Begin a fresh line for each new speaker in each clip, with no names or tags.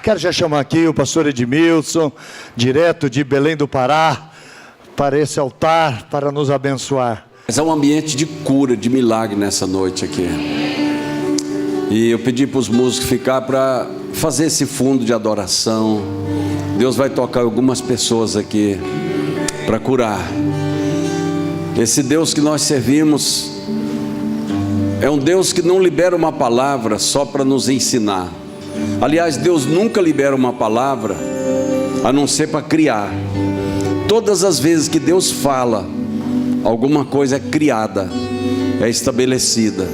Quero já chamar aqui o pastor Edmilson, direto de Belém do Pará, para esse altar, para nos abençoar.
Mas é um ambiente de cura, de milagre nessa noite aqui. E eu pedi para os músicos ficar para fazer esse fundo de adoração. Deus vai tocar algumas pessoas aqui para curar. Esse Deus que nós servimos é um Deus que não libera uma palavra só para nos ensinar. Aliás, Deus nunca libera uma palavra a não ser para criar. Todas as vezes que Deus fala, alguma coisa é criada, é estabelecida.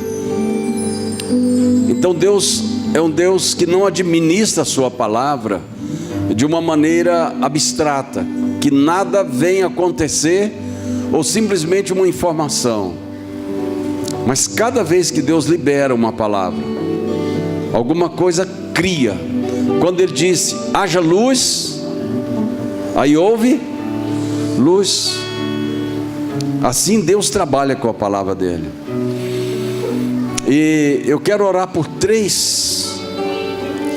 Então Deus é um Deus que não administra a sua palavra de uma maneira abstrata, que nada vem acontecer ou simplesmente uma informação. Mas cada vez que Deus libera uma palavra, alguma coisa cria. Quando Ele disse, haja luz, aí houve luz. Assim Deus trabalha com a palavra dele. E eu quero orar por 3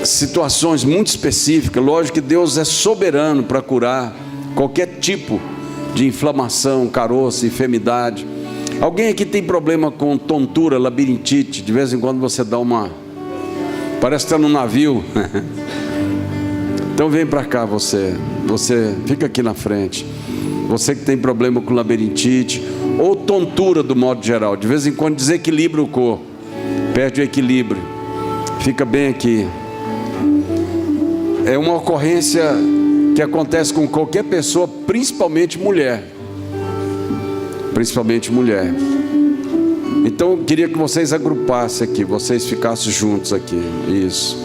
situações muito específicas. Lógico que Deus é soberano para curar qualquer tipo de inflamação, caroço, enfermidade. Alguém aqui tem problema com tontura, labirintite? De vez em quando você dá uma... Parece que está no navio. Então vem para cá você fica aqui na frente. Você que tem problema com labirintite ou tontura do modo geral, de vez em quando desequilibra o corpo, perde o equilíbrio, fica bem aqui. É uma ocorrência que acontece com qualquer pessoa, principalmente mulher. Então eu queria que vocês agrupassem aqui, vocês ficassem juntos aqui. Isso.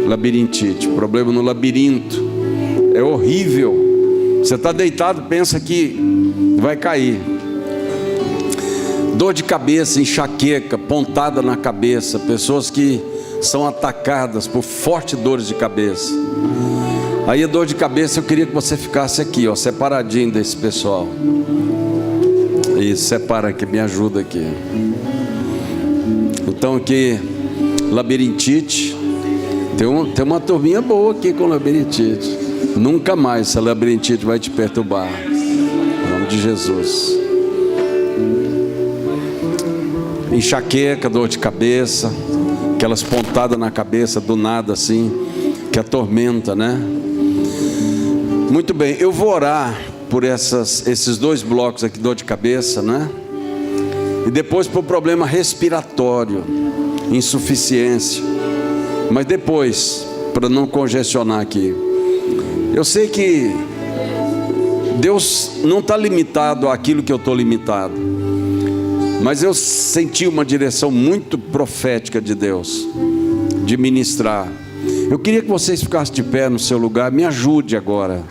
Labirintite, problema no labirinto, é horrível. Você está deitado, pensa que vai cair. Dor de cabeça, enxaqueca, pontada na cabeça. Pessoas que são atacadas por fortes dores de cabeça. Aí a dor de cabeça, eu queria que você ficasse aqui, ó, separadinho desse pessoal. Isso, separa aqui, me ajuda aqui. Então aqui, labirintite. Tem uma turminha boa aqui com labirintite. Nunca mais essa labirintite vai te perturbar. Em nome de Jesus. Enxaqueca, dor de cabeça, aquelas pontadas na cabeça do nada assim, que atormenta, né? Muito bem, eu vou orar por esses 2 blocos aqui, dor de cabeça, né? E depois por problema respiratório, insuficiência. Mas depois, para não congestionar aqui, eu sei que Deus não está limitado àquilo que eu estou limitado, mas eu senti uma direção muito profética de Deus, de ministrar. Eu queria que vocês ficassem de pé no seu lugar, me ajude agora.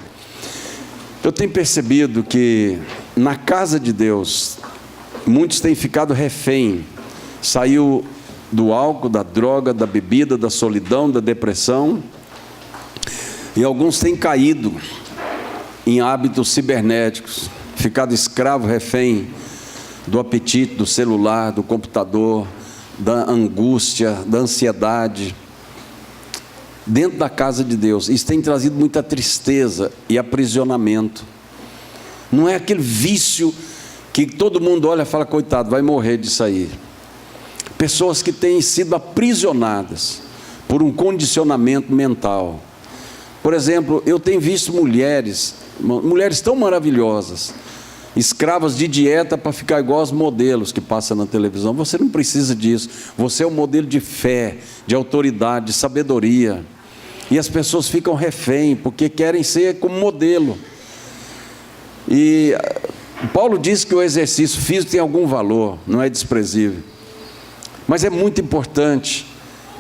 Eu tenho percebido que na casa de Deus, muitos têm ficado refém, saiu do álcool, da droga, da bebida, da solidão, da depressão. E alguns têm caído em hábitos cibernéticos, ficado escravo, refém do apetite, do celular, do computador, da angústia, da ansiedade, dentro da casa de Deus. Isso tem trazido muita tristeza e aprisionamento. Não é aquele vício que todo mundo olha e fala, coitado, vai morrer disso aí. Pessoas que têm sido aprisionadas por um condicionamento mental. Por exemplo, eu tenho visto mulheres tão maravilhosas, escravas de dieta para ficar igual aos modelos que passam na televisão. Você não precisa disso. Você é um modelo de fé, de autoridade, de sabedoria. E as pessoas ficam refém, porque querem ser como modelo. E Paulo diz que o exercício físico tem algum valor, não é desprezível. Mas é muito importante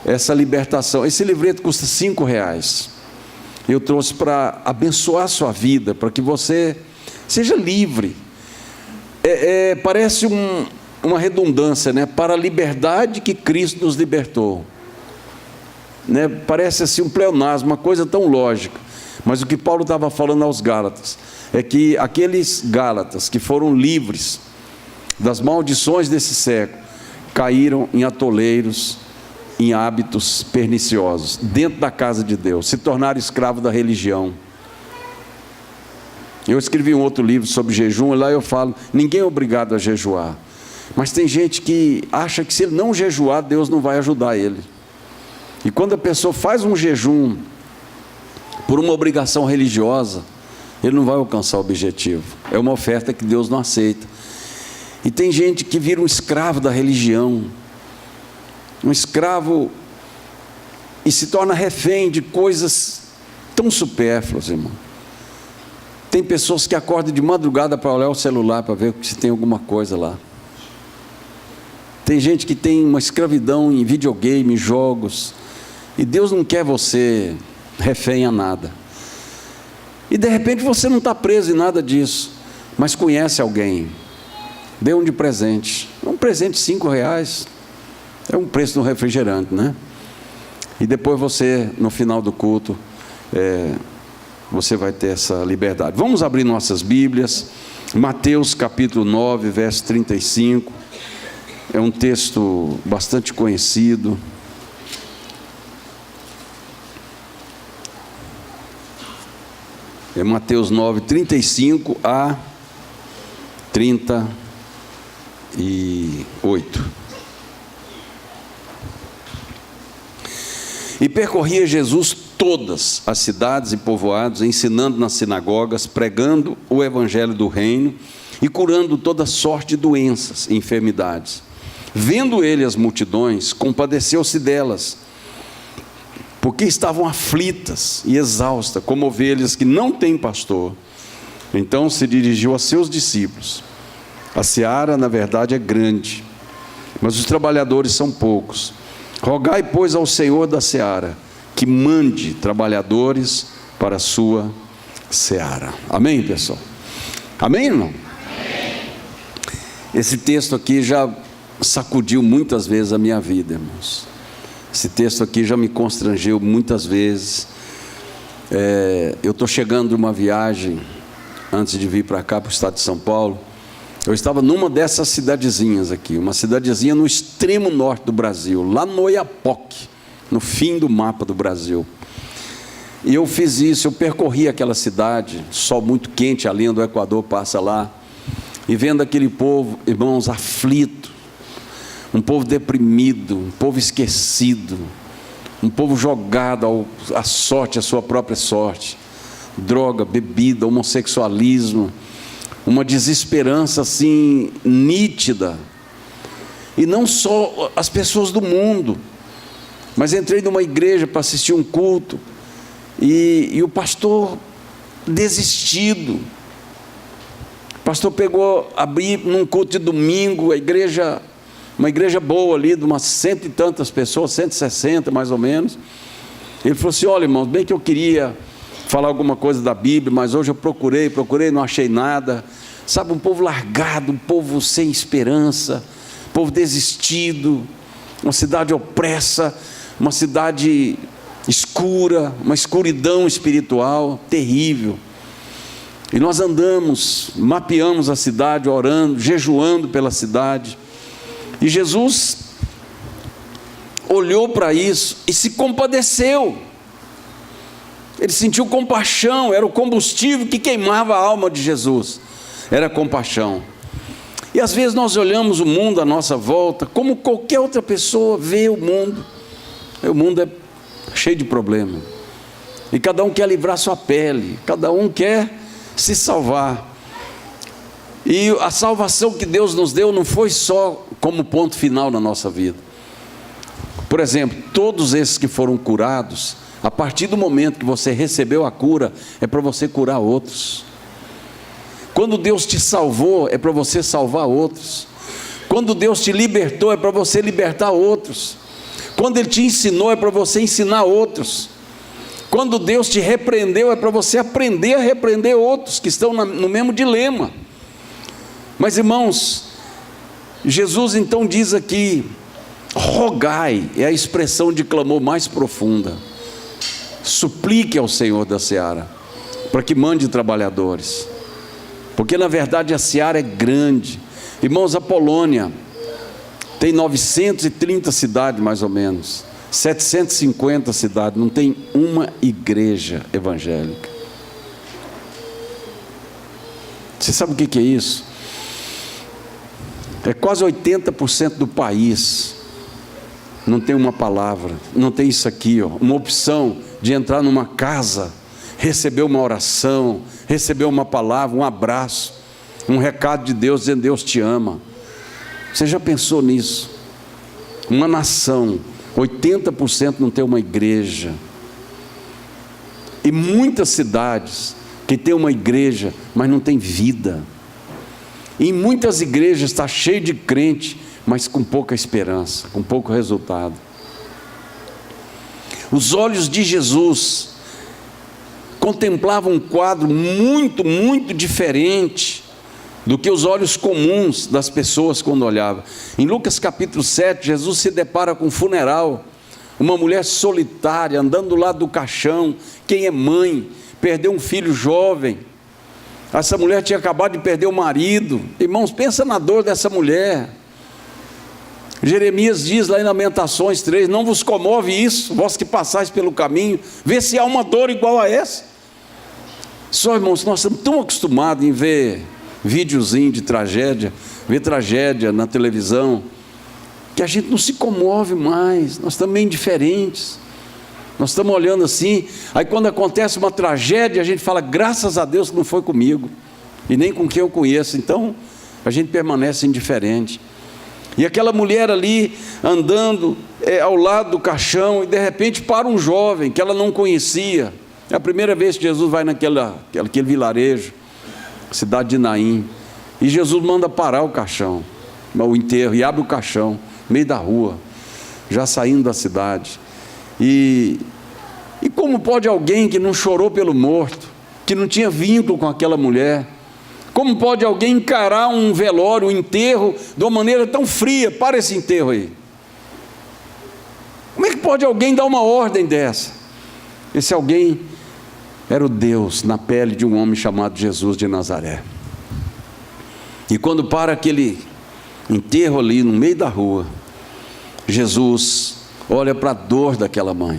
essa libertação. Esse livreto custa R$5. Eu trouxe para abençoar a sua vida, para que você seja livre. Parece uma redundância, né? Para a liberdade que Cristo nos libertou, né? Parece assim um pleonasmo, uma coisa tão lógica. Mas o que Paulo estava falando aos Gálatas é que aqueles Gálatas que foram livres das maldições desse século caíram em atoleiros, em hábitos perniciosos, dentro da casa de Deus, se tornaram escravos da religião. Eu escrevi um outro livro sobre jejum, e lá eu falo, ninguém é obrigado a jejuar, mas tem gente que acha que se ele não jejuar, Deus não vai ajudar ele. E quando a pessoa faz um jejum por uma obrigação religiosa, ele não vai alcançar o objetivo. É uma oferta que Deus não aceita. E tem gente que vira um escravo da religião, um escravo, e se torna refém de coisas tão supérfluas, irmão. Tem pessoas que acordam de madrugada para olhar o celular, para ver se tem alguma coisa lá. Tem gente que tem uma escravidão em videogame, jogos, e Deus não quer você refém a nada. E de repente você não está preso em nada disso, mas conhece alguém, dê um de presente, um presente de R$5, é um preço do refrigerante, né? E depois você, no final do culto, você vai ter essa liberdade. Vamos abrir nossas Bíblias, Mateus capítulo 9, verso 35, é um texto bastante conhecido. É Mateus 9, 35 a 38. E percorria Jesus todas as cidades e povoados, ensinando nas sinagogas, pregando o evangelho do reino e curando toda sorte de doenças e enfermidades. Vendo ele as multidões, compadeceu-se delas, porque estavam aflitas e exaustas, como ovelhas que não têm pastor. Então se dirigiu a seus discípulos: a seara, na verdade, é grande, mas os trabalhadores são poucos. Rogai, pois, ao Senhor da seara, que mande trabalhadores para a sua seara. Amém, pessoal? Amém, irmão? Amém. Esse texto aqui já sacudiu muitas vezes a minha vida, irmãos. Esse texto aqui já me constrangeu muitas vezes. Eu estou chegando de uma viagem, antes de vir para cá, para o estado de São Paulo. Eu estava numa dessas cidadezinhas aqui, uma cidadezinha no extremo norte do Brasil, lá no Oiapoque, no fim do mapa do Brasil. E eu fiz isso, eu percorri aquela cidade, sol muito quente, a linha do Equador passa lá, e vendo aquele povo, irmãos, aflito, um povo deprimido, um povo esquecido, um povo jogado à sorte, à sua própria sorte, droga, bebida, homossexualismo, uma desesperança assim nítida. E não só as pessoas do mundo, mas entrei numa igreja para assistir um culto, e o pastor desistido. O pastor abriu num culto de domingo, uma igreja boa ali, de umas 100 e tantas pessoas, 160 mais ou menos. Ele falou assim: olha, irmãos, bem que eu queria falar alguma coisa da Bíblia, mas hoje eu procurei, não achei nada. Sabe, um povo largado, um povo sem esperança, um povo desistido, uma cidade opressa, uma cidade escura, uma escuridão espiritual terrível. E nós andamos, mapeamos a cidade, orando, jejuando pela cidade. E Jesus olhou para isso e se compadeceu. Ele sentiu compaixão, era o combustível que queimava a alma de Jesus, era compaixão. E às vezes nós olhamos o mundo à nossa volta, como qualquer outra pessoa vê o mundo. O mundo é cheio de problema, e cada um quer livrar sua pele, cada um quer se salvar. E a salvação que Deus nos deu não foi só como ponto final na nossa vida. Por exemplo, todos esses que foram curados, a partir do momento que você recebeu a cura, é para você curar outros. Quando Deus te salvou, é para você salvar outros. Quando Deus te libertou, é para você libertar outros. Quando Ele te ensinou, é para você ensinar outros. Quando Deus te repreendeu, é para você aprender a repreender outros que estão no mesmo dilema. Mas, irmãos, Jesus então diz aqui: rogai, é a expressão de clamor mais profunda. Suplique ao Senhor da seara, para que mande trabalhadores, porque na verdade a seara é grande. Irmãos, a Polônia tem 930 cidades mais ou menos, 750 cidades, não tem uma igreja evangélica. Você sabe o que é isso? É quase 80% do país não tem uma palavra, não tem isso aqui, ó, uma opção de entrar numa casa, receber uma oração, receber uma palavra, um abraço, um recado de Deus dizendo: Deus te ama. Você já pensou nisso? Uma nação, 80% não tem uma igreja. E muitas cidades que tem uma igreja, mas não tem vida. E em muitas igrejas está cheio de crente, mas com pouca esperança, com pouco resultado. Os olhos de Jesus contemplavam um quadro muito, muito diferente do que os olhos comuns das pessoas quando olhavam. Em Lucas capítulo 7, Jesus se depara com um funeral, uma mulher solitária, andando do lado do caixão. Quem é mãe, perdeu um filho jovem, essa mulher tinha acabado de perder o marido. Irmãos, pensa na dor dessa mulher. Jeremias diz lá em Lamentações 3, não vos comove isso, vós que passais pelo caminho, vê se há uma dor igual a essa. Só, irmãos, nós estamos tão acostumados em ver videozinho de tragédia, ver tragédia na televisão, que a gente não se comove mais, nós estamos meio indiferentes, nós estamos olhando assim, aí quando acontece uma tragédia, a gente fala, graças a Deus que não foi comigo, e nem com quem eu conheço, então a gente permanece indiferente. E aquela mulher ali, andando ao lado do caixão, e de repente para um jovem que ela não conhecia. É a primeira vez que Jesus vai naquele vilarejo, cidade de Naim, e Jesus manda parar o caixão, o enterro, e abre o caixão, no meio da rua, já saindo da cidade. E como pode alguém que não chorou pelo morto, que não tinha vínculo com aquela mulher, como pode alguém encarar um velório, um enterro, de uma maneira tão fria? Para esse enterro aí. Como é que pode alguém dar uma ordem dessa? Esse alguém era o Deus na pele de um homem chamado Jesus de Nazaré. E quando para aquele enterro ali no meio da rua, Jesus olha para a dor daquela mãe.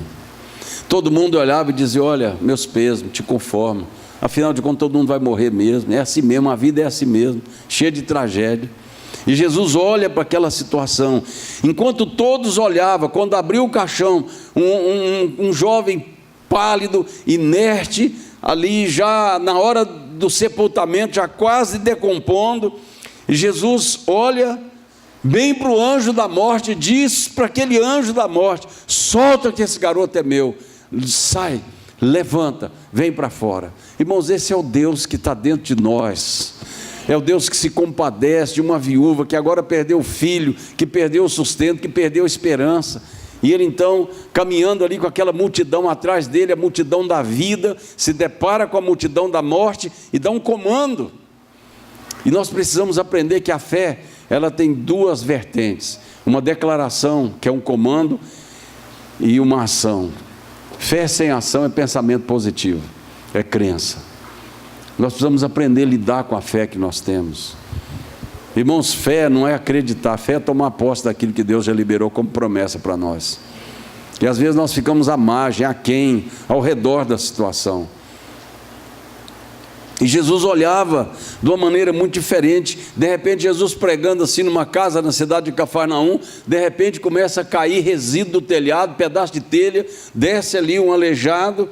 Todo mundo olhava e dizia: olha, meus pêsames, te conformo. Afinal de contas, todo mundo vai morrer mesmo. É assim mesmo, a vida é assim mesmo, cheia de tragédia. E Jesus olha para aquela situação. Enquanto todos olhavam, quando abriu o caixão, um jovem pálido, inerte, ali já na hora do sepultamento, já quase decompondo. E Jesus olha bem para o anjo da morte e diz para aquele anjo da morte: solta que esse garoto é meu, sai, levanta, vem para fora. Irmãos, esse é o Deus que está dentro de nós, é o Deus que se compadece de uma viúva que agora perdeu o filho, que perdeu o sustento, que perdeu a esperança. E ele então, caminhando ali com aquela multidão atrás dele, a multidão da vida, se depara com a multidão da morte e dá um comando. E nós precisamos aprender que a fé, ela tem duas vertentes: uma declaração, que é um comando, e uma ação. Fé sem ação é pensamento positivo, é crença. Nós precisamos aprender a lidar com a fé que nós temos. Irmãos, fé não é acreditar, fé é tomar posse daquilo que Deus já liberou como promessa para nós. E às vezes nós ficamos à margem, aquém, ao redor da situação. E Jesus olhava de uma maneira muito diferente. De repente Jesus pregando assim numa casa na cidade de Cafarnaum, de repente começa a cair resíduo do telhado, pedaço de telha, desce ali um aleijado,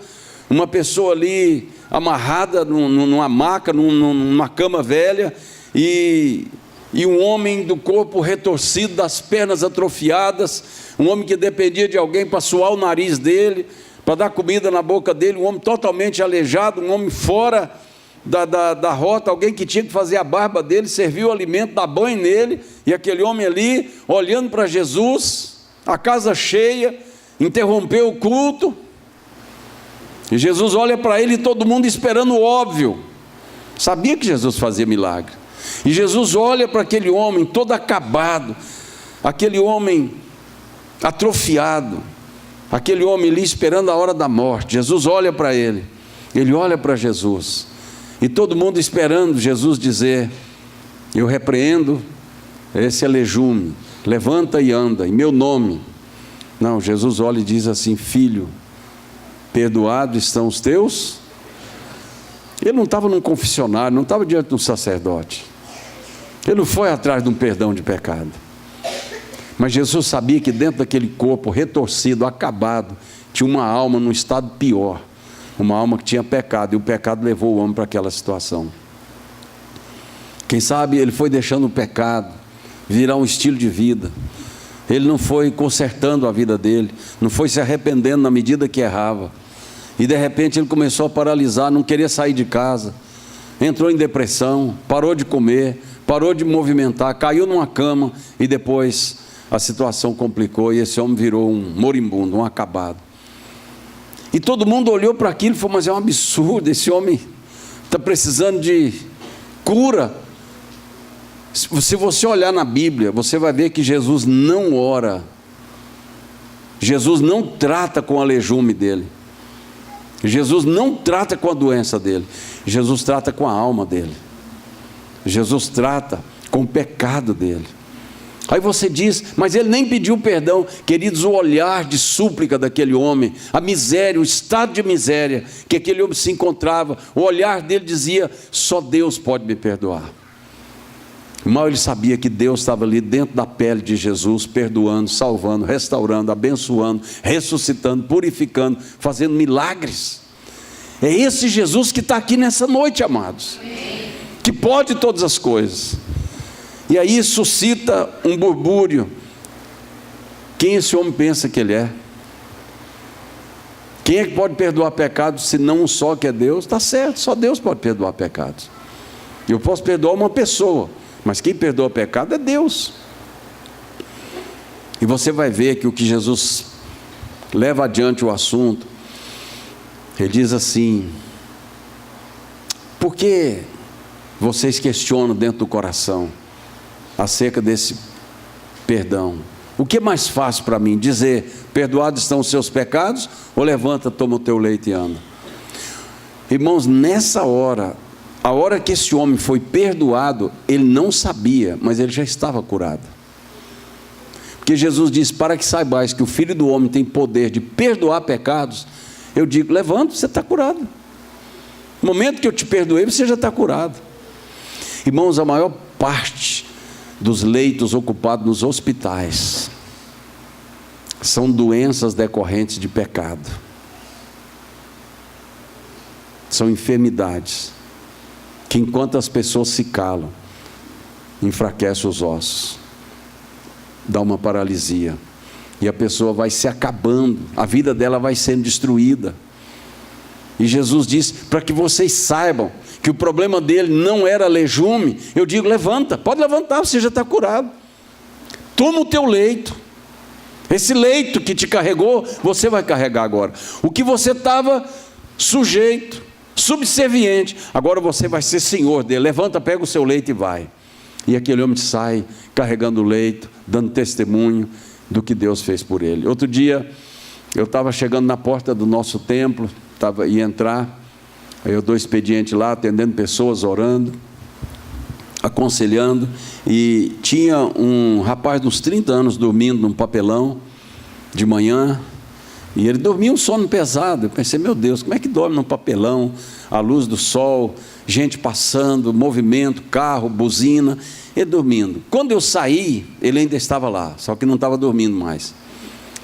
uma pessoa ali amarrada numa maca, numa cama velha, e um homem do corpo retorcido, das pernas atrofiadas, um homem que dependia de alguém para suar o nariz dele, para dar comida na boca dele, um homem totalmente aleijado, um homem fora da rota, alguém que tinha que fazer a barba dele, servir o alimento, dar banho nele, e aquele homem ali, olhando para Jesus, a casa cheia, interrompeu o culto, e Jesus olha para ele e todo mundo esperando o óbvio, sabia que Jesus fazia milagre, e Jesus olha para aquele homem todo acabado, aquele homem atrofiado, aquele homem ali esperando a hora da morte. Jesus olha para ele, ele olha para Jesus, e todo mundo esperando Jesus dizer: eu repreendo esse aleijúme, levanta e anda, em meu nome. Não, Jesus olha e diz assim: filho, perdoados estão os teus. Ele não estava num confessionário, não estava diante de um sacerdote. Ele não foi atrás de um perdão de pecado. Mas Jesus sabia que dentro daquele corpo retorcido, acabado, tinha uma alma num estado pior. Uma alma que tinha pecado, e o pecado levou o homem para aquela situação. Quem sabe ele foi deixando o pecado virar um estilo de vida. Ele não foi consertando a vida dele, não foi se arrependendo na medida que errava. E de repente ele começou a paralisar, não queria sair de casa, entrou em depressão, parou de comer, parou de movimentar, caiu numa cama, e depois a situação complicou e esse homem virou um moribundo, um acabado. E todo mundo olhou para aquilo e falou: mas é um absurdo, esse homem está precisando de cura. Se você olhar na Bíblia, você vai ver que Jesus não ora, Jesus não trata com a lejume dele, Jesus não trata com a doença dele, Jesus trata com a alma dele, Jesus trata com o pecado dele. Aí você diz: mas ele nem pediu perdão. Queridos, o olhar de súplica daquele homem, a miséria, o estado de miséria que aquele homem se encontrava, o olhar dele dizia: só Deus pode me perdoar. Mal ele sabia que Deus estava ali dentro da pele de Jesus, perdoando, salvando, restaurando, abençoando, ressuscitando, purificando, fazendo milagres. É esse Jesus que está aqui nessa noite, amados, que pode todas as coisas. E aí suscita um burbúrio. Quem esse homem pensa que ele é? Quem é que pode perdoar pecados se não um só, que é Deus? Está certo, só Deus pode perdoar pecados. Eu posso perdoar uma pessoa, mas quem perdoa pecado é Deus. E você vai ver que o que Jesus leva adiante o assunto, ele diz assim: por que vocês questionam dentro do coração acerca desse perdão? O que é mais fácil para mim? Dizer: perdoados estão os seus pecados, ou levanta, toma o teu leite e anda? Irmãos, nessa hora, a hora que esse homem foi perdoado, ele não sabia, mas ele já estava curado. Porque Jesus disse: para que saibais que o Filho do Homem tem poder de perdoar pecados, eu digo: levanta, você está curado. No momento que eu te perdoei, você já está curado. Irmãos, a maior parte dos leitos ocupados nos hospitais são doenças decorrentes de pecado, são enfermidades que, enquanto as pessoas se calam, enfraquece os ossos, dá uma paralisia, e a pessoa vai se acabando, a vida dela vai sendo destruída. E Jesus disse: para que vocês saibam que o problema dele não era lejume, eu digo: levanta, pode levantar, você já está curado. Toma o teu leito. Esse leito que te carregou, você vai carregar agora. O que você estava sujeito, subserviente, agora você vai ser senhor dele. Levanta, pega o seu leito e vai. E aquele homem sai carregando o leito, dando testemunho do que Deus fez por ele. Outro dia, eu estava chegando na porta do nosso templo, ia entrar, aí eu dou expediente lá, atendendo pessoas, orando, aconselhando, e tinha um rapaz de uns 30 anos dormindo num papelão de manhã, e ele dormia um sono pesado. Eu pensei: meu Deus, como é que dorme num papelão, à luz do sol, gente passando, movimento, carro, buzina, ele dormindo. Quando eu saí, ele ainda estava lá, só que não estava dormindo mais.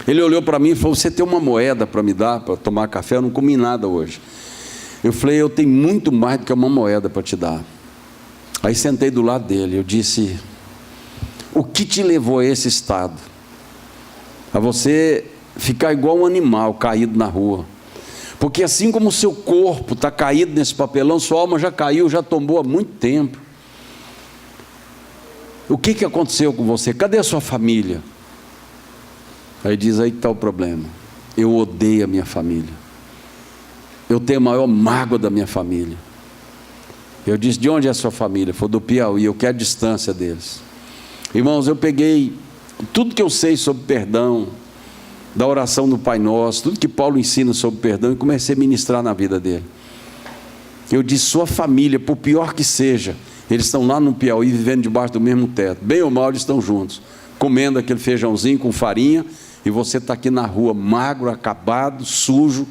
Ele olhou para mim e falou: você tem uma moeda para me dar, para tomar café? Eu não comi nada hoje. Eu falei: eu tenho muito mais do que uma moeda para te dar. Aí sentei do lado dele, eu disse: o que te levou a esse estado? A você ficar igual um animal caído na rua. Porque assim como o seu corpo está caído nesse papelão, sua alma já caiu, já tombou há muito tempo. O que aconteceu com você? Cadê a sua família? Aí diz: aí que está o problema. Eu odeio a minha família. Eu tenho a maior mágoa da minha família. Eu disse: de onde é a sua família? Foi do Piauí, eu quero distância deles. Irmãos, eu peguei tudo que eu sei sobre perdão, da oração do Pai Nosso, tudo que Paulo ensina sobre perdão, e comecei a ministrar na vida dele. Eu disse: sua família, por pior que seja, eles estão lá no Piauí, vivendo debaixo do mesmo teto, bem ou mal eles estão juntos, comendo aquele feijãozinho com farinha e você está aqui na rua, magro, acabado, sujo,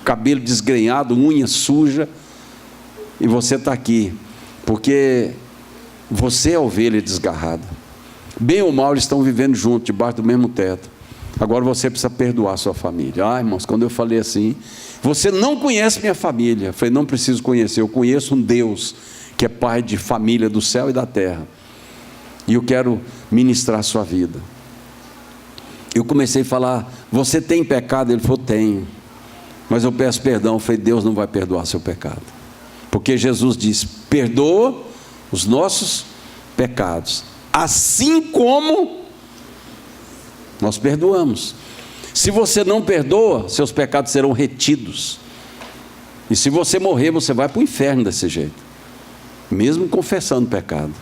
cabelo desgrenhado, unha suja, e você está aqui, porque você é ovelha desgarrada. Bem ou mal, eles estão vivendo juntos, debaixo do mesmo teto. Agora você precisa perdoar a sua família. Irmãos, quando eu falei assim, você não conhece minha família. Eu falei, não preciso conhecer, eu conheço um Deus que é Pai de família do céu e da terra. E eu quero ministrar a sua vida. Eu comecei a falar, você tem pecado? Ele falou, tenho. Mas eu peço perdão. Eu falei, Deus não vai perdoar seu pecado. Porque Jesus disse, perdoa os nossos pecados, assim como nós perdoamos. Se você não perdoa, seus pecados serão retidos. E se você morrer, você vai para o inferno desse jeito, mesmo confessando pecado.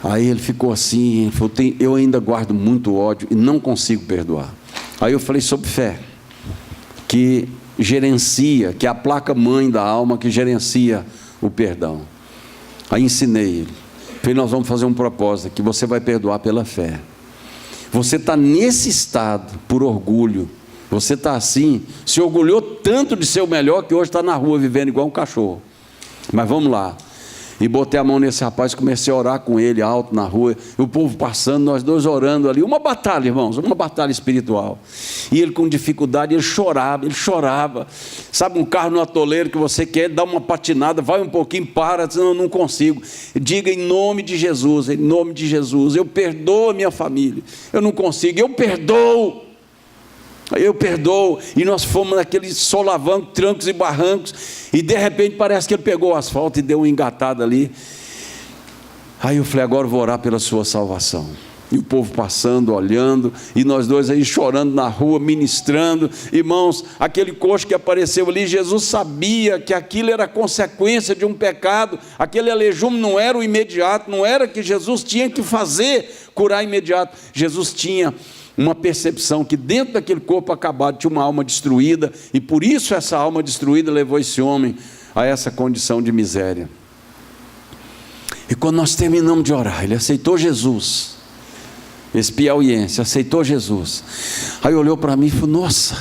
Aí ele ficou assim, ele falou, eu ainda guardo muito ódio e não consigo perdoar. Aí eu falei sobre fé, que gerencia, que é a placa-mãe da alma que gerencia o perdão. Aí ensinei ele. Falei, nós vamos fazer um propósito, que você vai perdoar pela fé. Você está nesse estado por orgulho. Você está assim, se orgulhou tanto de ser o melhor, que hoje está na rua vivendo igual um cachorro. Mas vamos lá. E botei a mão nesse rapaz, comecei a orar com ele alto na rua, e o povo passando, nós dois orando ali, uma batalha, irmãos, uma batalha espiritual. E ele com dificuldade, ele chorava. Sabe um carro no atoleiro que você quer dar uma patinada, vai um pouquinho, para, diz, não consigo. Diga em nome de Jesus, eu perdoo a minha família, eu não consigo, eu perdoo. E nós fomos naquele solavanco, trancos e barrancos, e de repente parece que ele pegou o asfalto e deu uma engatada ali. Aí eu falei, agora eu vou orar pela sua salvação. E o povo passando, olhando, e nós dois aí chorando na rua, ministrando. Irmãos, aquele coxo que apareceu ali, Jesus sabia que aquilo era consequência de um pecado. Aquele aleijome não era o imediato, não era que Jesus tinha que fazer, curar imediato. Jesus tinha uma percepção que dentro daquele corpo acabado tinha uma alma destruída, e por isso essa alma destruída levou esse homem a essa condição de miséria. E quando nós terminamos de orar, ele aceitou Jesus, esse piauiense aceitou Jesus. Aí olhou para mim e falou, nossa,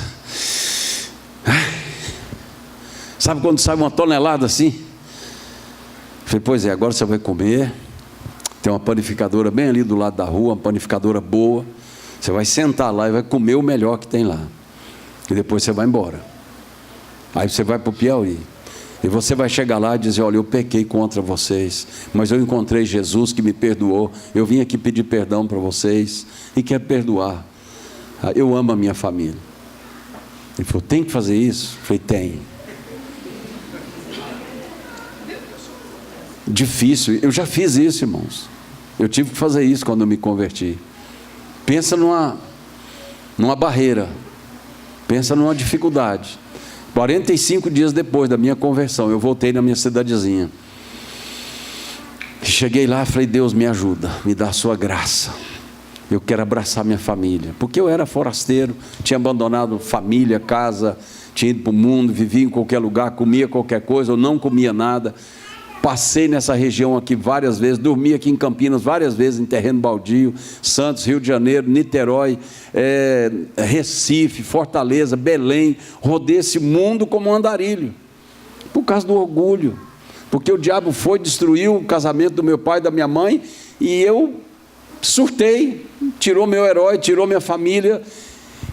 sabe quando sai uma tonelada assim? Eu falei, pois é, agora você vai comer, tem uma panificadora bem ali do lado da rua, uma panificadora boa. Você vai sentar lá e vai comer o melhor que tem lá. E depois você vai embora. Aí você vai para o Piauí. E você vai chegar lá e dizer, olha, eu pequei contra vocês, mas eu encontrei Jesus que me perdoou. Eu vim aqui pedir perdão para vocês e quero perdoar. Eu amo a minha família. Ele falou, tem que fazer isso? Eu falei, tem. Difícil. Eu já fiz isso, irmãos. Eu tive que fazer isso quando eu me converti. Pensa numa barreira, pensa numa dificuldade. 45 dias depois da minha conversão, eu voltei na minha cidadezinha. Cheguei lá e falei, Deus me ajuda, me dá a sua graça. Eu quero abraçar minha família, porque eu era forasteiro, tinha abandonado família, casa, tinha ido para o mundo, vivia em qualquer lugar, comia qualquer coisa, ou não comia nada. Passei nessa região aqui várias vezes, dormi aqui em Campinas várias vezes, em terreno baldio, Santos, Rio de Janeiro, Niterói, Recife, Fortaleza, Belém. Rodei esse mundo como um andarilho, por causa do orgulho, porque o diabo foi, destruiu o casamento do meu pai e da minha mãe, e eu surtei, tirou meu herói, tirou minha família,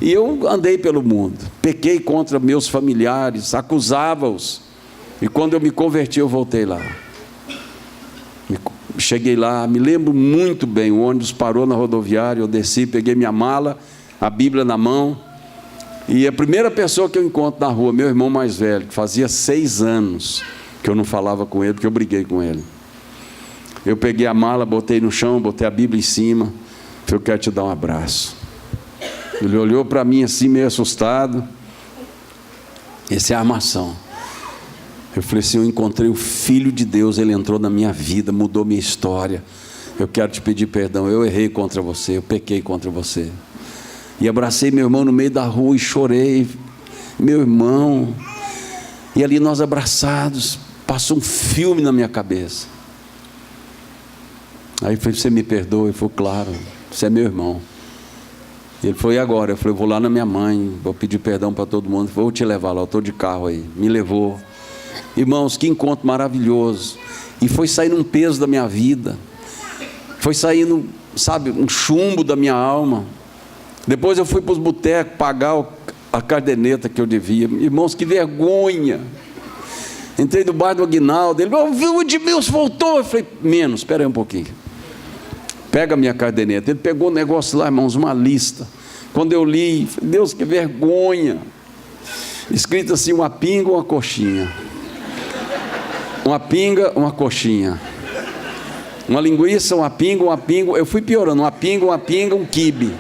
e eu andei pelo mundo, pequei contra meus familiares, acusava-os. E quando eu me converti, eu voltei lá. Cheguei lá, me lembro muito bem, o ônibus parou na rodoviária, eu desci, peguei minha mala, a Bíblia na mão, e a primeira pessoa que eu encontro na rua, meu irmão mais velho, que fazia 6 anos que eu não falava com ele, porque eu briguei com ele. Eu peguei a mala, botei no chão, botei a Bíblia em cima, falei, eu quero te dar um abraço. Ele olhou para mim assim, meio assustado. Essa é a armação. Eu falei assim, eu encontrei o Filho de Deus, ele entrou na minha vida, mudou minha história. Eu quero te pedir perdão, eu errei contra você, eu pequei contra você. E abracei meu irmão no meio da rua e chorei, meu irmão. E ali nós abraçados, passou um filme na minha cabeça. Aí eu falei, você me perdoa? Ele falou, claro, você é meu irmão. Ele falou, e agora? Eu falei, eu vou lá na minha mãe, vou pedir perdão para todo mundo. Ele falou, vou te levar lá, eu estou de carro aí. Me levou. Irmãos, que encontro maravilhoso. E foi saindo um peso da minha vida. Foi saindo, sabe, um chumbo da minha alma. Depois eu fui para os botecos pagar a caderneta que eu devia. Irmãos, que vergonha. Entrei no bar do Aguinaldo. Ele falou, o Edmilson voltou. Eu falei, menos, espera aí um pouquinho. Pega a minha caderneta. Ele pegou o negócio lá, irmãos, uma lista. Quando eu li, falei, Deus, que vergonha. Escrito assim, uma pinga, uma coxinha. Uma pinga, uma coxinha. Uma linguiça, uma pinga. Eu fui piorando, uma pinga, um quibe.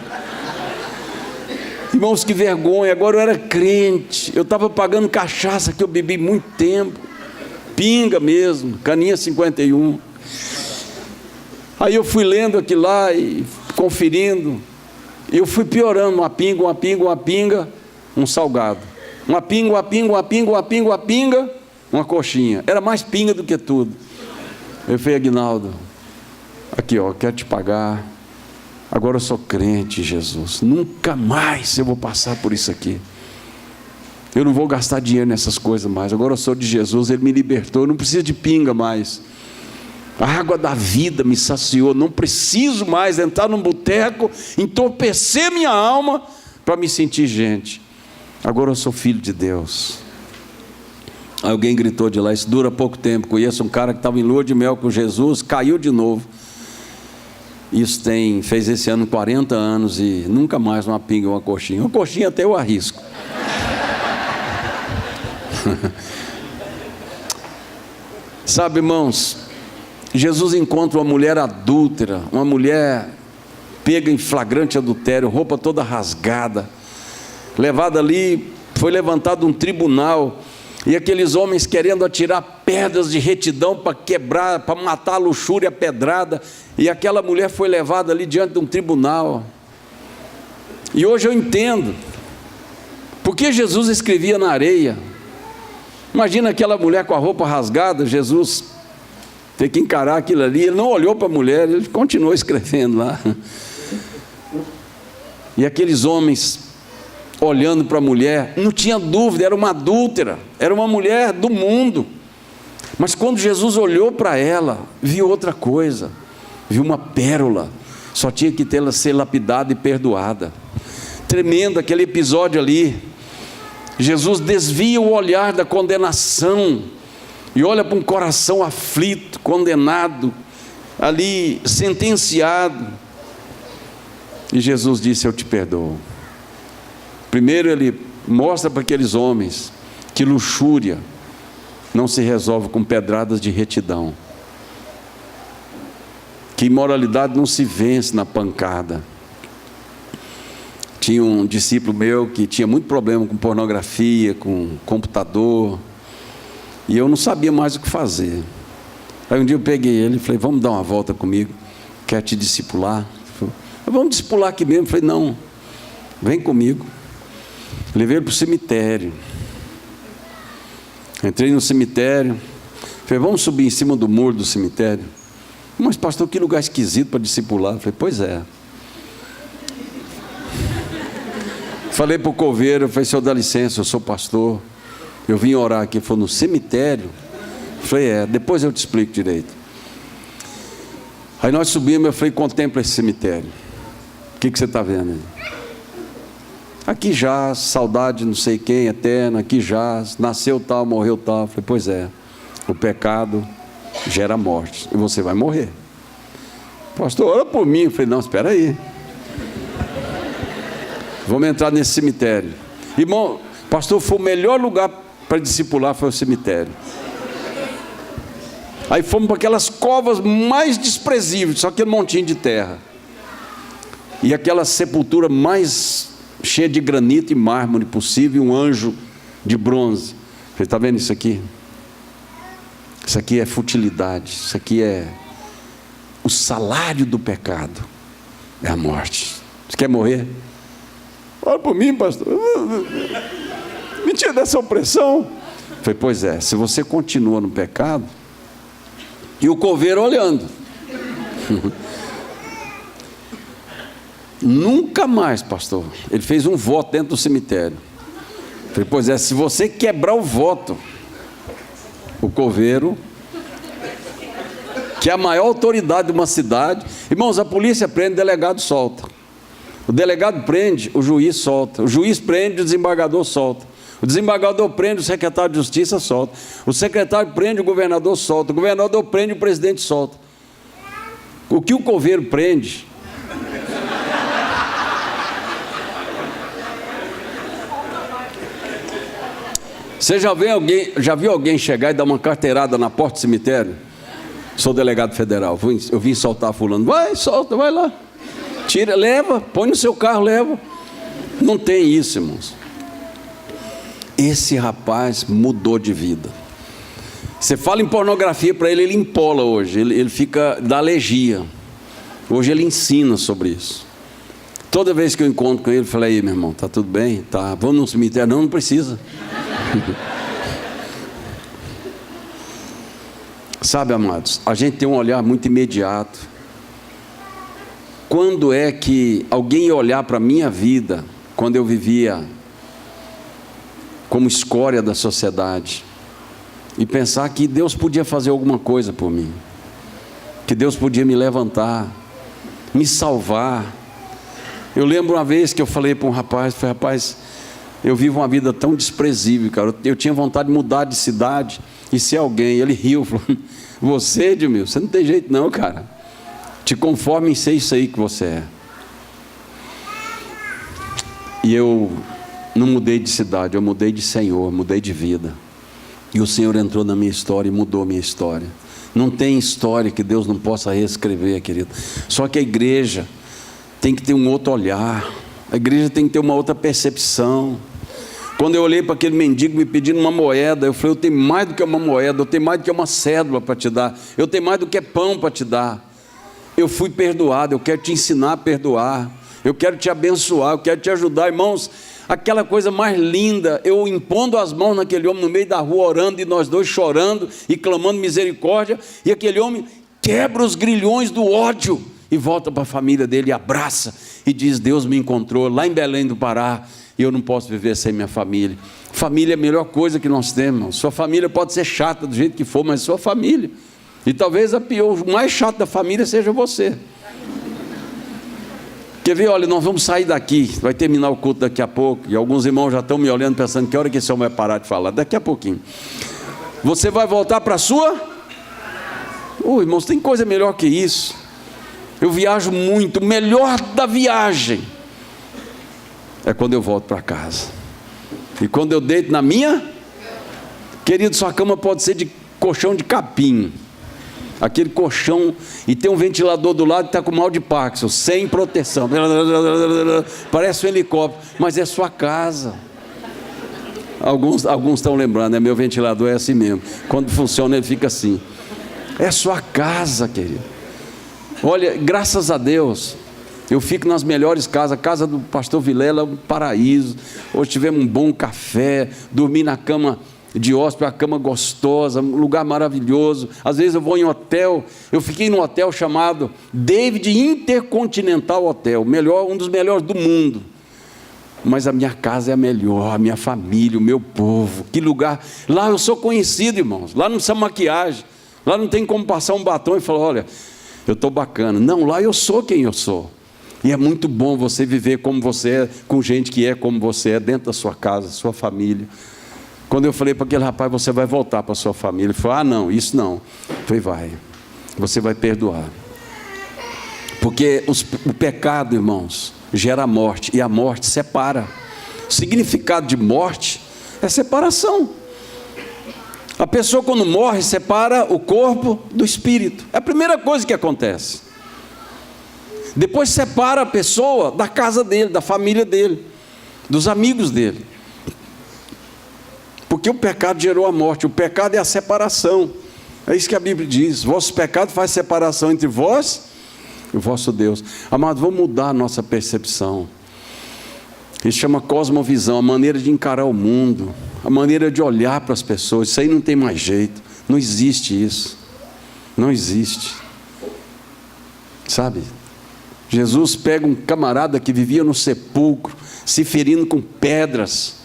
Irmãos, que vergonha. Agora eu era crente. Eu estava pagando cachaça que eu bebi muito tempo. Pinga mesmo, caninha 51. Aí eu fui lendo aquilo lá e conferindo. E eu fui piorando, uma pinga, um salgado. Uma pinga, uma coxinha. Era mais pinga do que tudo. Eu falei, Aguinaldo, aqui ó, quero te pagar. Agora eu sou crente, Jesus. Nunca mais eu vou passar por isso aqui. Eu não vou gastar dinheiro nessas coisas mais. Agora eu sou de Jesus, Ele me libertou. Eu não preciso de pinga mais. A água da vida me saciou. Não preciso mais entrar num boteco, entorpecer minha alma para me sentir gente. Agora eu sou filho de Deus. Alguém gritou de lá, isso dura pouco tempo. Conheço um cara que estava em lua de mel com Jesus, caiu de novo. Isso fez esse ano 40 anos e nunca mais uma pinga, uma coxinha. Uma coxinha até eu arrisco. Sabe, irmãos, Jesus encontra uma mulher adúltera, uma mulher pega em flagrante adultério, roupa toda rasgada, levada ali, foi levantado um tribunal, e aqueles homens querendo atirar pedras de retidão para quebrar, para matar a luxúria, a pedrada, e aquela mulher foi levada ali diante de um tribunal. E hoje eu entendo porque Jesus escrevia na areia. Imagina aquela mulher com a roupa rasgada, Jesus ter que encarar aquilo ali. Ele não olhou para a mulher, ele continuou escrevendo lá. E aqueles homens olhando para a mulher, não tinha dúvida, era uma adúltera, era uma mulher do mundo. Mas quando Jesus olhou para ela, viu outra coisa, viu uma pérola. Só tinha que tê-la ser lapidada e perdoada. Tremendo aquele episódio ali. Jesus desvia o olhar da condenação e olha para um coração aflito, condenado, ali sentenciado. E Jesus disse, eu te perdoo. Primeiro ele mostra para aqueles homens que luxúria não se resolve com pedradas de retidão, que imoralidade não se vence na pancada. Tinha um discípulo meu que tinha muito problema com pornografia, com computador, e eu não sabia mais o que fazer. Aí um dia eu peguei ele e falei, vamos dar uma volta comigo, quero te discipular. Ele falou, vamos discipular aqui mesmo. Eu falei, não, vem comigo. Levei ele para o cemitério. Entrei no cemitério, falei, vamos subir em cima do muro do cemitério. Mas pastor, que lugar esquisito para discipular. Eu falei, pois é. Falei para o coveiro, eu falei, senhor, dá licença, eu sou pastor, eu vim orar aqui. Ele falou, no cemitério? Eu falei, depois eu te explico direito. Aí nós subimos, eu falei, contempla esse cemitério. O que você está vendo aí? Aqui jaz, saudade não sei quem, eterna, aqui jaz, nasceu tal, morreu tal. Eu falei, pois é, o pecado gera morte, e você vai morrer. Pastor, ora por mim. Eu falei, não, espera aí. Vamos entrar nesse cemitério. Irmão, pastor, foi o melhor lugar para discipular, foi o cemitério. Aí fomos para aquelas covas mais desprezíveis, só aquele montinho de terra. E aquela sepultura mais cheia de granito e mármore possível, um anjo de bronze. Você está vendo isso aqui? Isso aqui é futilidade, isso aqui é o salário do pecado, é a morte. Você quer morrer? Olha por mim, pastor. Me tira dessa opressão. Eu falei, pois é, se você continua no pecado, e o coveiro olhando. Nunca mais, pastor. Ele fez um voto dentro do cemitério. Falei, pois é, se você quebrar o voto, o coveiro, que é a maior autoridade de uma cidade, irmãos, a polícia prende, o delegado solta. O delegado prende, o juiz solta. O juiz prende, o desembargador solta. O desembargador prende, o secretário de justiça solta. O secretário prende, o governador solta. O governador prende, o presidente solta. O que o coveiro prende? Você já viu alguém chegar e dar uma carteirada na porta do cemitério? Sou delegado federal, eu vim soltar fulano. Vai, solta, vai lá. Tira, leva, põe no seu carro, leva. Não tem isso, irmãos. Esse rapaz mudou de vida. Você fala em pornografia para ele, ele empola hoje. Ele fica da alergia. Hoje ele ensina sobre isso. Toda vez que eu encontro com ele, eu falo, aí meu irmão, tá tudo bem? Tá, vamos no cemitério? Não, não precisa. Sabe, amados, a gente tem um olhar muito imediato. Quando é que alguém ia olhar para a minha vida, quando eu vivia como escória da sociedade, e pensar que Deus podia fazer alguma coisa por mim, que Deus podia me levantar, me salvar? Eu lembro uma vez que eu falei para um rapaz, rapaz, eu vivo uma vida tão desprezível, cara, eu tinha vontade de mudar de cidade e ser alguém. Ele riu, falou, você, Edmilson, você não tem jeito não, cara, te conforme em ser isso aí que você é. E eu não mudei de cidade, eu mudei de Senhor, mudei de vida. E o Senhor entrou na minha história e mudou a minha história. Não tem história que Deus não possa reescrever, querido. Só que a igreja tem que ter um outro olhar, a igreja tem que ter uma outra percepção. Quando eu olhei para aquele mendigo me pedindo uma moeda, eu falei, eu tenho mais do que uma moeda, eu tenho mais do que uma cédula para te dar, eu tenho mais do que pão para te dar. Eu fui perdoado, eu quero te ensinar a perdoar, eu quero te abençoar, eu quero te ajudar, irmãos. Aquela coisa mais linda, eu impondo as mãos naquele homem no meio da rua, orando, e nós dois chorando e clamando misericórdia, e aquele homem quebra os grilhões do ódio e volta para a família dele, e abraça e diz, Deus me encontrou lá em Belém do Pará, e eu não posso viver sem minha família. Família é a melhor coisa que nós temos. Sua família pode ser chata do jeito que for, mas sua família, e talvez o mais chato da família seja você. Quer ver? Olha, nós vamos sair daqui, vai terminar o culto daqui a pouco, e alguns irmãos já estão me olhando pensando, que hora que esse homem vai parar de falar? Daqui a pouquinho. Você vai voltar para a sua? Irmãos, tem coisa melhor que isso. Eu viajo muito, o melhor da viagem é quando eu volto para casa. E quando eu deito na minha, querido, sua cama pode ser de colchão de capim, aquele colchão, e tem um ventilador do lado que está com mal de Parkinson, sem proteção, parece um helicóptero, mas é sua casa. Alguns estão lembrando, né? Meu ventilador é assim mesmo, quando funciona ele fica assim. É sua casa, querido. Olha, graças a Deus, eu fico nas melhores casas. A casa do pastor Vilela é um paraíso. Hoje tivemos um bom café, dormi na cama de hóspede, uma cama gostosa, um lugar maravilhoso. Às vezes eu vou em hotel, eu fiquei num hotel chamado David Intercontinental Hotel, um dos melhores do mundo. Mas a minha casa é a melhor, a minha família, o meu povo, que lugar. Lá eu sou conhecido, irmãos, lá não precisa maquiagem, lá não tem como passar um batom e falar, olha, eu estou bacana. Não, lá eu sou quem eu sou. E é muito bom você viver como você é, com gente que é como você é, dentro da sua casa, sua família. Quando eu falei para aquele rapaz, você vai voltar para a sua família, ele falou, não, isso não. Eu falei, vai, você vai perdoar. Porque o pecado, irmãos, gera morte, e a morte separa. O significado de morte é separação. A pessoa quando morre, separa o corpo do espírito. É a primeira coisa que acontece. Depois separa a pessoa da casa dele, da família dele, dos amigos dele. Porque o pecado gerou a morte. O pecado é a separação. É isso que a Bíblia diz. Vosso pecado faz separação entre vós e o vosso Deus. Amado, vamos mudar a nossa percepção. Isso chama cosmovisão, a maneira de encarar o mundo, a maneira de olhar para as pessoas. Isso aí não tem mais jeito. Não existe isso. Não existe. Sabe? Jesus pega um camarada que vivia no sepulcro, se ferindo com pedras,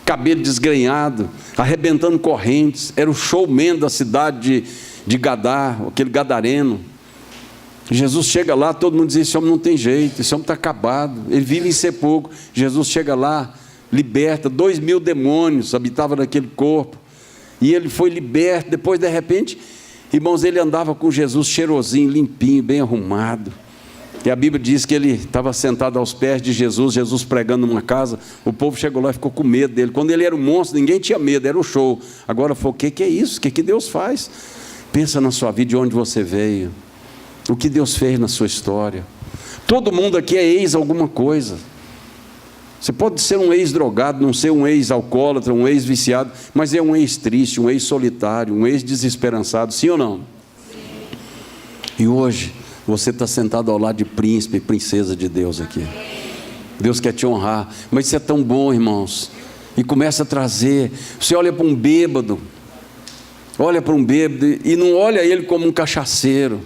cabelo desgrenhado, arrebentando correntes, era o showman da cidade de Gadá, aquele gadareno. Jesus chega lá, todo mundo diz: esse homem não tem jeito, esse homem está acabado, ele vive em sepulcro. Jesus chega lá, liberta, 2.000 demônios habitavam naquele corpo, e ele foi liberto. Depois, de repente, irmãos, ele andava com Jesus cheirosinho, limpinho, bem arrumado. E a Bíblia diz que ele estava sentado aos pés de Jesus, Jesus pregando numa casa. O povo chegou lá e ficou com medo dele. Quando ele era um monstro, ninguém tinha medo, era o show. Agora foi: o que é isso? O que Deus faz? Pensa na sua vida, de onde você veio, o que Deus fez na sua história. Todo mundo aqui é ex alguma coisa. Você pode ser um ex-drogado, não ser um ex-alcoólatra, um ex-viciado, mas é um ex-triste, um ex-solitário, um ex-desesperançado, sim ou não? Sim. E hoje você está sentado ao lado de príncipe e princesa de Deus aqui. Deus quer te honrar, mas isso é tão bom, irmãos. E começa a trazer. Você olha para um bêbado, e não olha ele como um cachaceiro,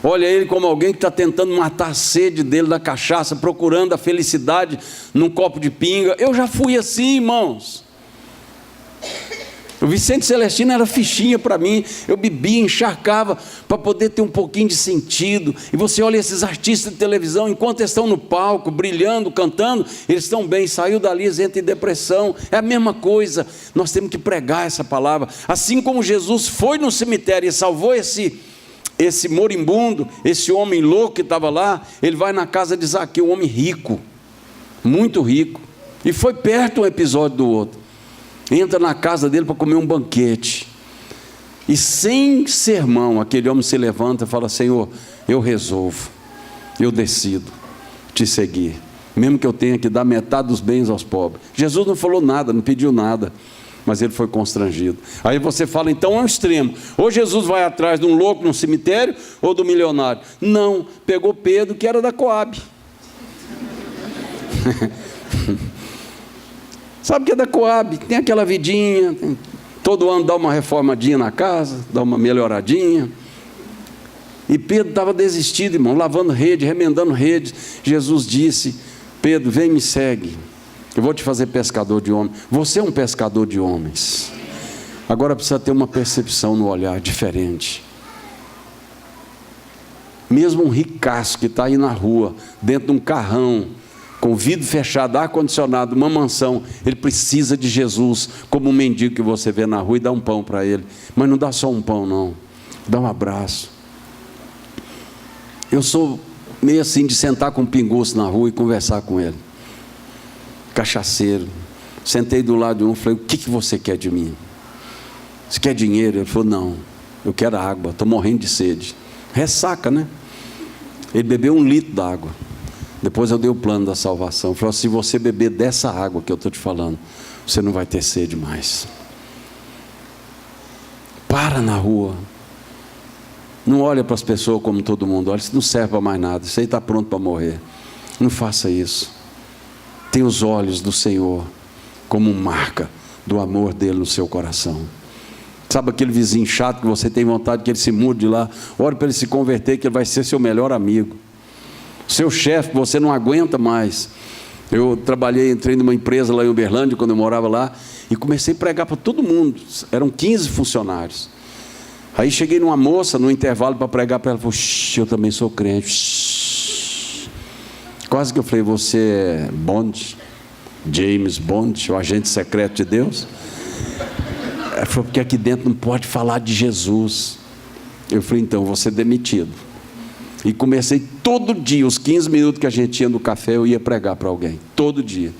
olha ele como alguém que está tentando matar a sede dele da cachaça, procurando a felicidade num copo de pinga. Eu já fui assim, irmãos. O Vicente Celestino era fichinha para mim. Eu bebia, encharcava para poder ter um pouquinho de sentido. E você olha esses artistas de televisão, enquanto estão no palco, brilhando, cantando, eles estão bem. Saiu dali, eles entram em depressão. É a mesma coisa. Nós temos que pregar essa palavra. Assim como Jesus foi no cemitério e salvou esse moribundo, esse homem louco que estava lá, ele vai na casa de Zaqueu, um homem rico, muito rico, e foi perto um episódio do outro. Entra na casa dele para comer um banquete, e sem sermão, aquele homem se levanta e fala: Senhor, eu resolvo, eu decido te seguir, mesmo que eu tenha que dar metade dos bens aos pobres. Jesus não falou nada, não pediu nada, mas ele foi constrangido. Aí você fala: então é um extremo, ou Jesus vai atrás de um louco no cemitério, ou do milionário. Não, pegou Pedro, que era da Coab. Sabe o que é da Coab? Tem aquela vidinha, todo ano dá uma reformadinha na casa, dá uma melhoradinha. E Pedro estava desistido, irmão, lavando rede, remendando rede. Jesus disse: Pedro, vem, me segue, eu vou te fazer pescador de homens. Você é um pescador de homens. Agora precisa ter uma percepção no olhar diferente. Mesmo um ricaço que está aí na rua, dentro de um carrão, com vidro fechado, ar-condicionado, uma mansão, ele precisa de Jesus, como um mendigo que você vê na rua e dá um pão para ele. Mas não dá só um pão, não, dá um abraço. Eu sou meio assim de sentar com um pinguço na rua e conversar com ele. Cachaceiro, sentei do lado de um, falei: o que você quer de mim? Você quer dinheiro? Ele falou: não, eu quero água, estou morrendo de sede. Ressaca, né? Ele bebeu 1 litro d'água. Depois eu dei o plano da salvação. Ele falou: se você beber dessa água que eu estou te falando, você não vai ter sede mais. Para na rua, não olha para as pessoas como todo mundo olha. Isso não serve para mais nada, isso aí está pronto para morrer. Não faça isso. Tenha os olhos do Senhor como marca do amor dele no seu coração. Sabe aquele vizinho chato que você tem vontade que ele se mude de lá? Ore para ele se converter, que ele vai ser seu melhor amigo. Seu chefe, você não aguenta mais. Eu entrei numa empresa lá em Uberlândia, quando eu morava lá, e comecei a pregar para todo mundo. Eram 15 funcionários. Aí cheguei numa moça, no intervalo, para pregar para ela. Falei: eu também sou crente. Quase que eu falei: você é Bond, James Bond, o agente secreto de Deus? Ela falou: porque aqui dentro não pode falar de Jesus. Eu falei: então, vou ser demitido. E comecei todo dia, os 15 minutos que a gente tinha no café, eu ia pregar para alguém, todo dia.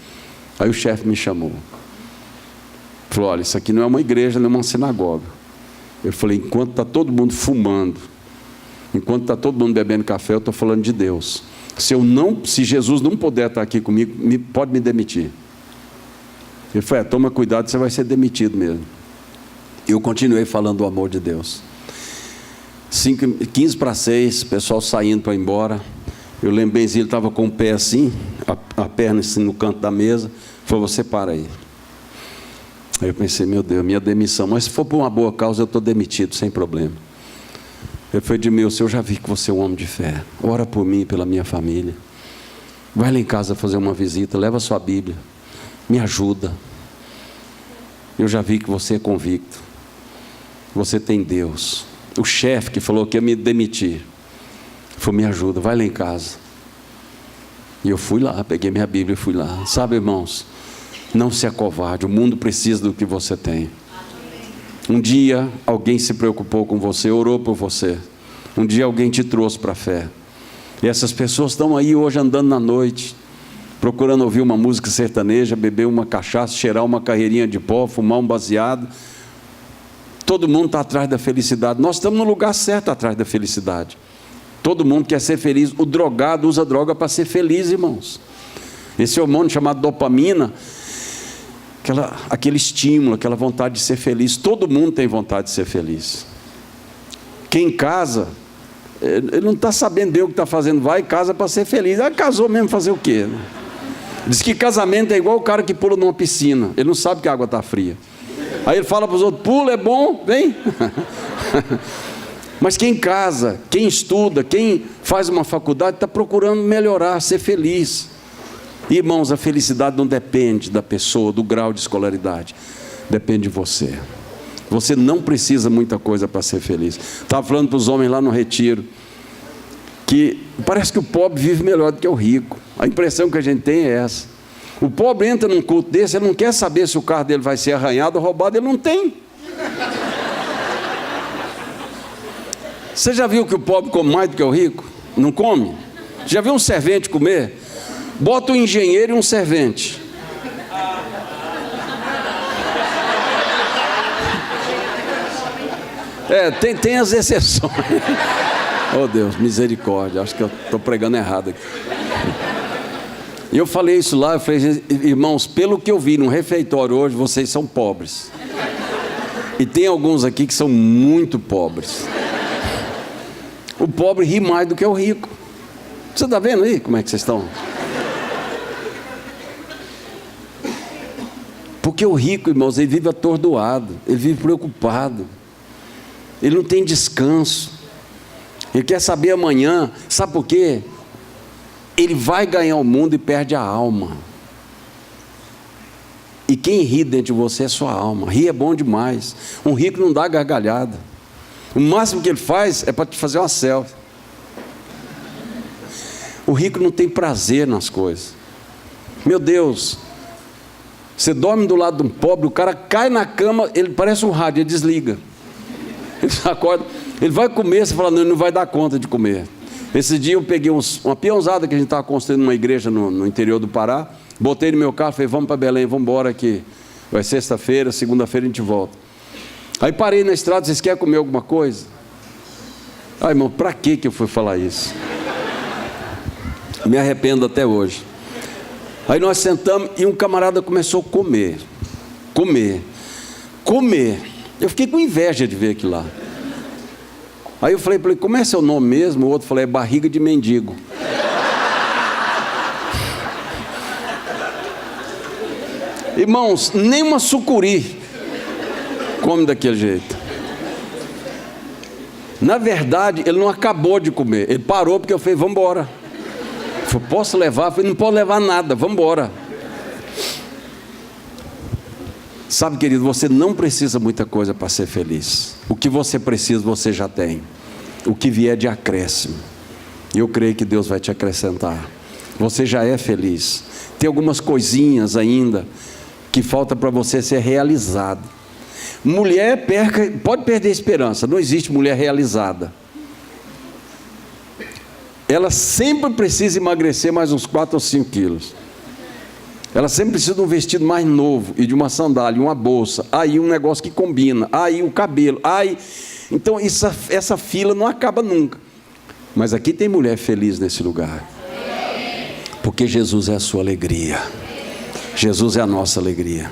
Aí o chefe me chamou, falou: olha, isso aqui não é uma igreja, não é uma sinagoga. Eu falei: enquanto está todo mundo fumando, enquanto está todo mundo bebendo café, eu estou falando de Deus. Se Jesus não puder estar aqui comigo, pode me demitir. Ele falou: toma cuidado, você vai ser demitido mesmo. Eu continuei falando do amor de Deus. 15 para 6, o pessoal saindo para ir embora. Eu lembrei, ele estava com o pé assim, a perna assim no canto da mesa. Falou: você para aí. Aí eu pensei: meu Deus, minha demissão. Mas se for por uma boa causa, eu estou demitido, sem problema. Ele falou: Edmilson, eu já vi que você é um homem de fé. Ora por mim e pela minha família. Vai lá em casa fazer uma visita, leva a sua Bíblia. Me ajuda. Eu já vi que você é convicto. Você tem Deus. O chefe que falou que ia me demitir falou: me ajuda, vai lá em casa. E eu fui lá, peguei minha Bíblia e fui lá. Sabe, irmãos, não se acovarde, o mundo precisa do que você tem. Um dia alguém se preocupou com você, orou por você. Um dia alguém te trouxe para a fé. E essas pessoas estão aí hoje andando na noite, procurando ouvir uma música sertaneja, beber uma cachaça, cheirar uma carreirinha de pó, fumar um baseado. Todo mundo está atrás da felicidade. Nós estamos no lugar certo atrás da felicidade. Todo mundo quer ser feliz. O drogado usa droga para ser feliz, irmãos. Esse hormônio chamado dopamina, aquele estímulo, aquela vontade de ser feliz. Todo mundo tem vontade de ser feliz. Quem casa, ele não está sabendo bem o que está fazendo, vai e casa para ser feliz. Casou mesmo, fazer o quê? Diz que casamento é igual o cara que pula numa piscina, ele não sabe que a água está fria. Aí ele fala para os outros: pula, é bom, vem. Mas quem casa, quem estuda, quem faz uma faculdade, está procurando melhorar, ser feliz. Irmãos, a felicidade não depende da pessoa, do grau de escolaridade, depende de você. Você não precisa muita coisa para ser feliz. Estava falando para os homens lá no retiro, que parece que o pobre vive melhor do que o rico. A impressão que a gente tem é essa. O pobre entra num culto desse, ele não quer saber se o carro dele vai ser arranhado ou roubado, ele não tem. Você já viu que o pobre come mais do que o rico? Não come? Já viu um servente comer? Bota um engenheiro e um servente. Tem as exceções. Oh Deus, misericórdia, acho que eu estou pregando errado aqui. E eu falei isso lá, eu falei: irmãos, pelo que eu vi no refeitório hoje, vocês são pobres. E tem alguns aqui que são muito pobres. O pobre ri mais do que o rico. Você está vendo aí como é que vocês estão? Porque o rico, irmãos, ele vive atordoado, ele vive preocupado, ele não tem descanso, ele quer saber amanhã. Sabe por quê? Ele vai ganhar o mundo e perde a alma. E quem ri dentro de você é sua alma. Rir é bom demais. Um rico não dá gargalhada. O máximo que ele faz é para te fazer uma selfie. O rico não tem prazer nas coisas. Meu Deus, você dorme do lado de um pobre, o cara cai na cama, ele parece um rádio, ele desliga. Ele acorda, ele vai comer, você fala: não, ele não vai dar conta de comer. Esse dia eu peguei uma peãozada que a gente estava construindo numa igreja no interior do Pará, botei no meu carro, falei: vamos para Belém, vamos embora aqui. Vai sexta-feira, segunda-feira a gente volta. Aí parei na estrada: vocês querem comer alguma coisa? Ah, irmão, para que eu fui falar isso? Me arrependo até hoje. Aí nós sentamos e um camarada começou a comer. Eu fiquei com inveja de ver aquilo lá. Aí eu falei para ele: como é seu nome mesmo? O outro falou: é barriga de mendigo. Irmãos, nem uma sucuri come daquele jeito. Na verdade, ele não acabou de comer, ele parou porque eu falei: vamos embora. Ele falou: posso levar? Eu falei: não pode levar nada, vamos embora. Sabe, querido, você não precisa muita coisa para ser feliz. O que você precisa, você já tem. O que vier de acréscimo, eu creio que Deus vai te acrescentar. Você já é feliz. Tem algumas coisinhas ainda que falta para você ser realizado. Mulher pode perder a esperança. Não existe mulher realizada. Ela sempre precisa emagrecer mais uns 4 ou 5 quilos. Ela sempre precisa de um vestido mais novo, e de uma sandália, uma bolsa, aí um negócio que combina, aí o cabelo, aí... Então essa fila não acaba nunca. Mas aqui tem mulher feliz nesse lugar, porque Jesus é a sua alegria. Jesus é a nossa alegria.